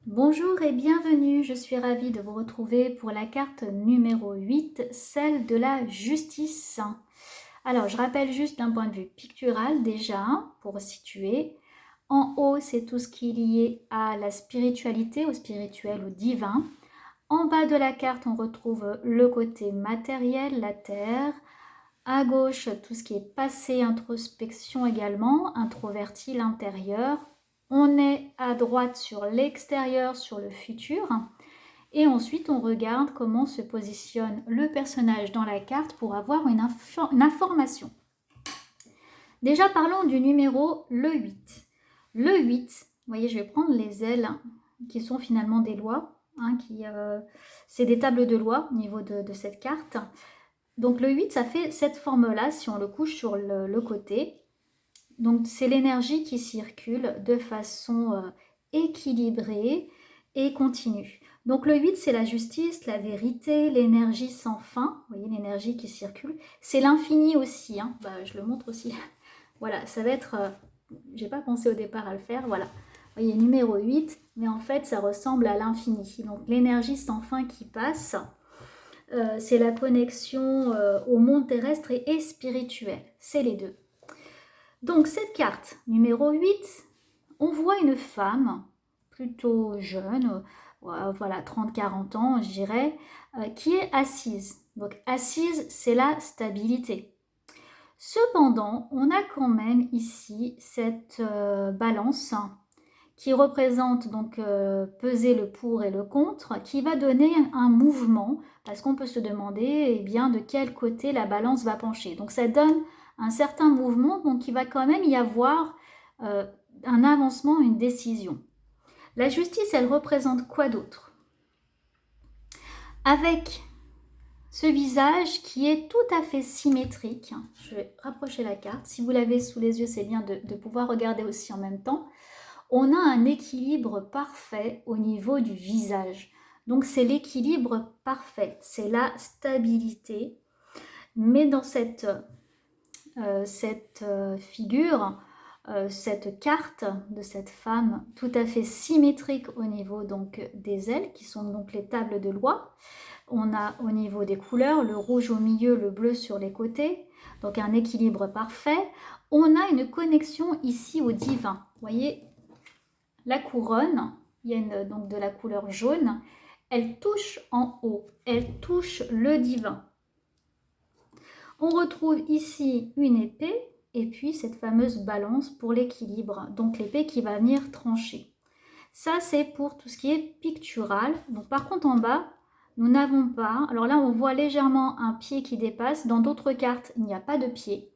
Bonjour et bienvenue, je suis ravie de vous retrouver pour la carte numéro 8, celle de la justice. Alors, je rappelle juste d'un point de vue pictural déjà, pour situer. En haut, c'est tout ce qui est lié à la spiritualité, au spirituel, au divin. En bas de la carte, on retrouve le côté matériel, la terre. À gauche, tout ce qui est passé, introspection également, introverti, l'intérieur. On est à droite sur l'extérieur, sur le futur. Et ensuite, on regarde comment se positionne le personnage dans la carte pour avoir une information. Déjà, parlons du numéro le 8. Le 8, vous voyez, je vais prendre les ailes qui sont finalement des lois. C'est des tables de loi au niveau de cette carte. Donc le 8, ça fait cette forme-là si on le couche sur le côté. Donc c'est l'énergie qui circule de façon équilibrée et continue. Donc le 8, c'est la justice, la vérité, l'énergie sans fin. Vous voyez l'énergie qui circule. C'est l'infini aussi. Je le montre aussi. Voilà, ça va être... j'ai pas pensé au départ à le faire. Voilà. Vous voyez, numéro 8, mais en fait, ça ressemble à l'infini. Donc l'énergie sans fin qui passe. C'est la connexion au monde terrestre et spirituel. C'est les deux. Donc cette carte numéro 8, on voit une femme plutôt jeune, voilà 30-40 ans je dirais, qui est assise. Donc assise, c'est la stabilité. Cependant, on a quand même ici cette balance qui représente donc peser le pour et le contre, qui va donner un mouvement, parce qu'on peut se demander eh bien, de quel côté la balance va pencher. Donc ça donne un certain mouvement, donc il va quand même y avoir un avancement, une décision. La justice, elle représente quoi d'autre? Avec ce visage qui est tout à fait symétrique, je vais rapprocher la carte, si vous l'avez sous les yeux, c'est bien de pouvoir regarder aussi en même temps. On a un équilibre parfait au niveau du visage. Donc c'est l'équilibre parfait, c'est la stabilité. Mais dans cette figure, cette carte de cette femme tout à fait symétrique au niveau donc des ailes, qui sont donc les tables de loi. On a au niveau des couleurs, le rouge au milieu, le bleu sur les côtés, donc un équilibre parfait. On a une connexion ici au divin. Vous voyez, la couronne, il y a donc de la couleur jaune, elle touche en haut, elle touche le divin. On retrouve ici une épée et puis cette fameuse balance pour l'équilibre, donc l'épée qui va venir trancher. Ça, c'est pour tout ce qui est pictural. Donc par contre en bas, nous n'avons pas, alors là on voit légèrement un pied qui dépasse, dans d'autres cartes il n'y a pas de pied.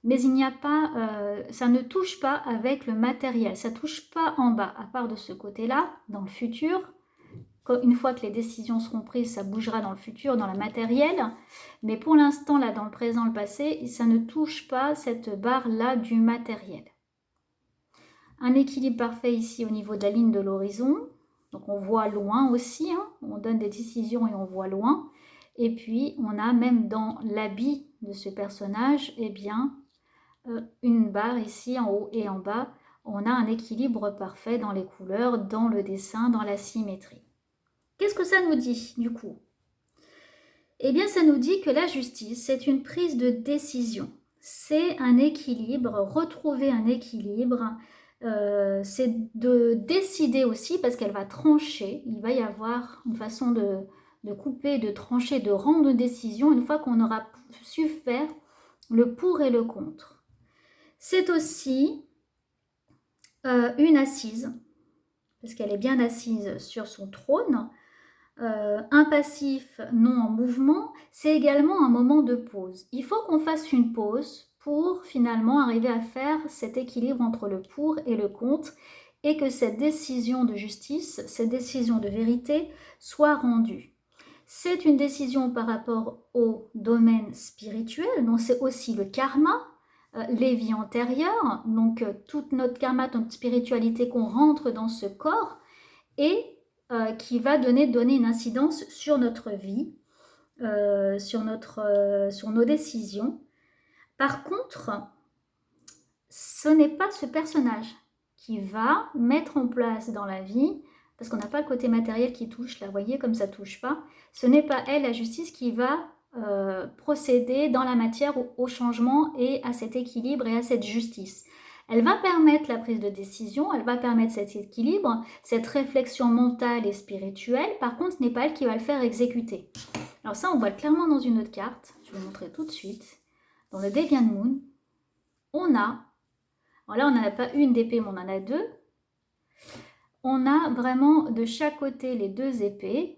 Mais il n'y a pas, ça ne touche pas avec le matériel, ça ne touche pas en bas, à part de ce côté-là, dans le futur. Une fois que les décisions seront prises, ça bougera dans le futur, dans le matériel. Mais pour l'instant, là, dans le présent, le passé, ça ne touche pas cette barre-là du matériel. Un équilibre parfait ici au niveau de la ligne de l'horizon. Donc on voit loin aussi, on donne des décisions et on voit loin. Et puis on a même dans l'habit de ce personnage, eh bien, une barre ici en haut et en bas. On a un équilibre parfait dans les couleurs, dans le dessin, dans la symétrie. Qu'est-ce que ça nous dit du coup? Eh bien, ça nous dit que la justice, c'est une prise de décision. C'est un équilibre, retrouver un équilibre. C'est de décider aussi, parce qu'elle va trancher. Il va y avoir une façon de couper, de trancher, de rendre une décision une fois qu'on aura su faire le pour et le contre. C'est aussi une assise, parce qu'elle est bien assise sur son trône. Un passif non en mouvement, c'est également un moment de pause. Il faut qu'on fasse une pause pour finalement arriver à faire cet équilibre entre le pour et le contre et que cette décision de justice, cette décision de vérité soit rendue. C'est une décision par rapport au domaine spirituel, donc c'est aussi le karma, les vies antérieures, donc toute notre karma, notre spiritualité qu'on rentre dans ce corps et qui va donner une incidence sur notre vie, sur nos décisions. Par contre, ce n'est pas ce personnage qui va mettre en place dans la vie parce qu'on n'a pas le côté matériel qui touche, là, vous voyez, comme ça ne touche pas. Ce n'est pas elle, la justice, qui va procéder dans la matière au changement et à cet équilibre et à cette justice. Elle va permettre la prise de décision, elle va permettre cet équilibre, cette réflexion mentale et spirituelle. Par contre, ce n'est pas elle qui va le faire exécuter. Alors ça, on voit clairement dans une autre carte. Je vais vous montrer tout de suite. Dans le Deviant Moon, on a, alors là, on n'en a pas une d'épée, mais on en a deux. On a vraiment de chaque côté les deux épées.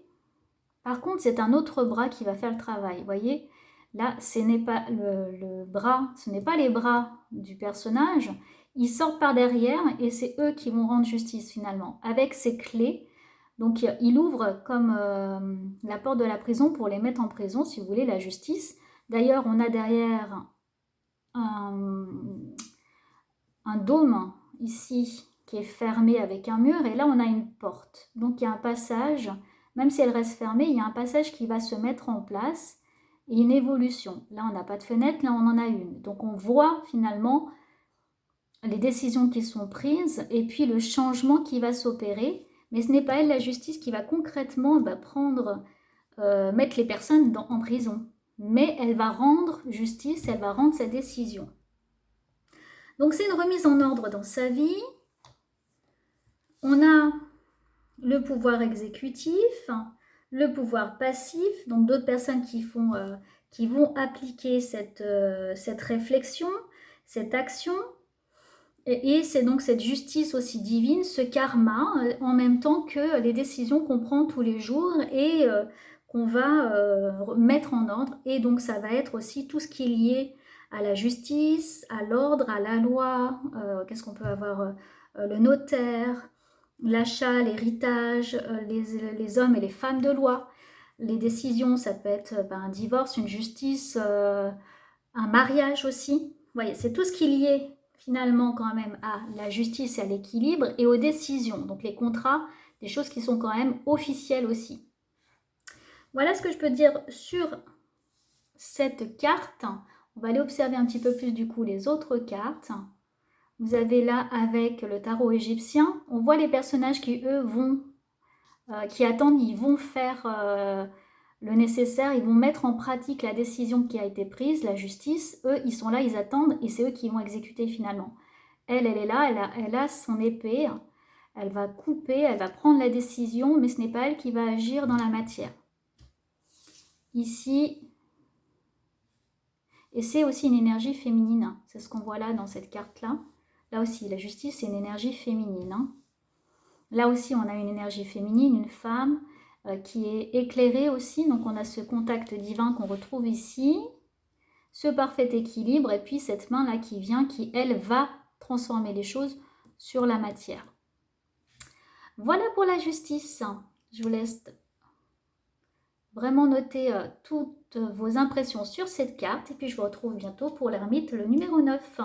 Par contre, c'est un autre bras qui va faire le travail. Vous voyez, là, ce n'est pas le bras, ce n'est pas les bras du personnage. Ils sortent par derrière et c'est eux qui vont rendre justice finalement, avec ces clés. Donc, il ouvre comme la porte de la prison pour les mettre en prison, si vous voulez, la justice. D'ailleurs, on a derrière un dôme ici qui est fermé avec un mur et là, on a une porte. Donc, il y a un passage. Même si elle reste fermée, il y a un passage qui va se mettre en place et une évolution. Là, on n'a pas de fenêtre, là, on en a une. Donc, on voit finalement les décisions qui sont prises et puis le changement qui va s'opérer. Mais ce n'est pas elle, la justice, qui va concrètement mettre les personnes en prison. Mais elle va rendre justice, elle va rendre sa décision. Donc, c'est une remise en ordre dans sa vie. On a le pouvoir exécutif, le pouvoir passif, donc d'autres personnes qui vont appliquer cette réflexion, cette action, et c'est donc cette justice aussi divine, ce karma, en même temps que les décisions qu'on prend tous les jours et qu'on va mettre en ordre, et donc ça va être aussi tout ce qui est lié à la justice, à l'ordre, à la loi, qu'est-ce qu'on peut avoir, le notaire, l'achat, l'héritage, les hommes et les femmes de loi. Les décisions, ça peut être un divorce, une justice, un mariage aussi. Vous voyez, c'est tout ce qui est lié finalement quand même à la justice et à l'équilibre et aux décisions. Donc les contrats, des choses qui sont quand même officielles aussi. Voilà ce que je peux dire sur cette carte. On va aller observer un petit peu plus du coup les autres cartes. Vous avez là avec le tarot égyptien, on voit les personnages qui eux qui attendent, ils vont faire le nécessaire, ils vont mettre en pratique la décision qui a été prise, la justice. Eux, ils sont là, ils attendent et c'est eux qui vont exécuter finalement. Elle est là, elle a son épée, elle va couper, elle va prendre la décision, mais ce n'est pas elle qui va agir dans la matière. Ici, et c'est aussi une énergie féminine, c'est ce qu'on voit là dans cette carte-là. Là aussi, la justice, c'est une énergie féminine. Là aussi, on a une énergie féminine, une femme qui est éclairée aussi. Donc, on a ce contact divin qu'on retrouve ici, ce parfait équilibre, et puis cette main-là qui vient, qui, elle, va transformer les choses sur la matière. Voilà pour la justice. Je vous laisse vraiment noter toutes vos impressions sur cette carte, et puis je vous retrouve bientôt pour l'ermite, le numéro 9.